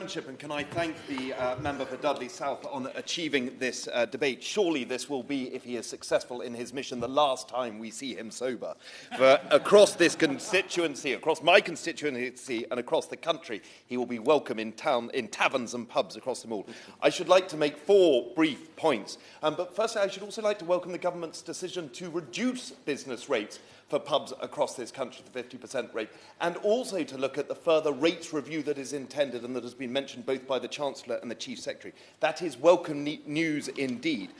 Chairmanship, and can I thank the member for Dudley South on achieving this debate. Surely this will be, if he is successful in his mission, the last time we see him sober. For across this constituency, across my constituency and across the country, he will be welcome in taverns and pubs across them all. I should like to make 4 brief points. But firstly, I should also like to welcome the government's decision to reduce business rates for pubs across this country to the 50% rate, and also to look at the further rates review that is intended and that has been mentioned both by the Chancellor and the Chief Secretary. That is welcome news indeed.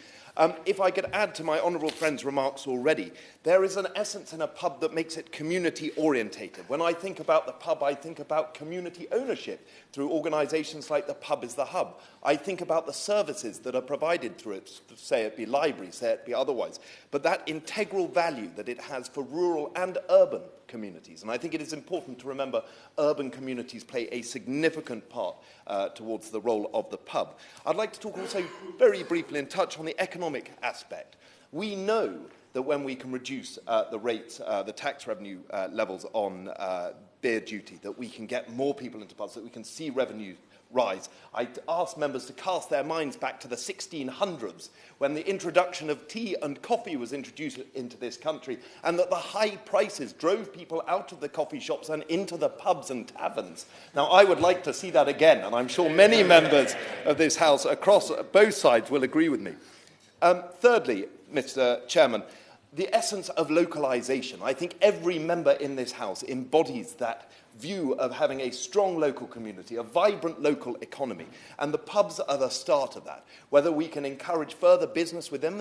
If I could add to my honourable friend's remarks already, there is an essence in a pub that makes it community-orientated. When I think about the pub, I think about community ownership through organisations like the Pub is the Hub. I think about the services that are provided through it, say it be library, say it be otherwise, but that integral value that it has for rural and urban communities. And I think it is important to remember urban communities play a significant part towards the role of the pub. I'd like to talk also very briefly and touch on the economic aspect. We know that when we can reduce the rates, the tax revenue levels on beer duty, that we can get more people into pubs, that we can see revenue rise. I ask members to cast their minds back to the 1600s when the introduction of tea and coffee was introduced into this country, and that the high prices drove people out of the coffee shops and into the pubs and taverns. Now, I would like to see that again, and I'm sure many members of this House across both sides will agree with me. Thirdly, Mr. Chairman, the essence of localisation. I think every member in this House embodies that view of having a strong local community, a vibrant local economy, and the pubs are the start of that. Whether we can encourage further business within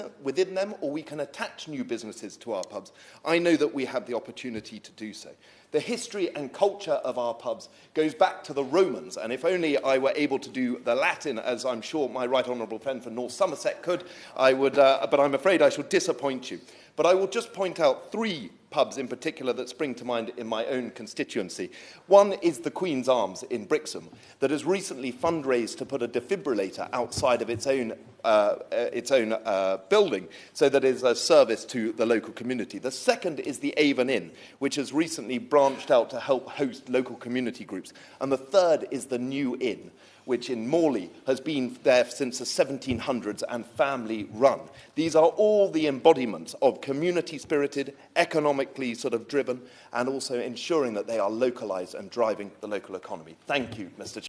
them or we can attach new businesses to our pubs, I know that we have the opportunity to do so. The history and culture of our pubs goes back to the Romans, and if only I were able to do the Latin, as I'm sure my right honourable friend from North Somerset could, I would, but I'm afraid I shall disappoint you. But I will just point out 3 pubs in particular that spring to mind in my own constituency. One is the Queen's Arms in Brixham, that has recently fundraised to put a defibrillator outside of its own building, so that it is a service to the local community. The second is the Avon Inn, which has recently branched out to help host local community groups. And the third is the New Inn, which in Morley has been there since the 1700s and family run. These are all the embodiments of community-spirited, economically sort of driven, and also ensuring that they are localised and driving the local economy. Thank you, Mr. Chairman.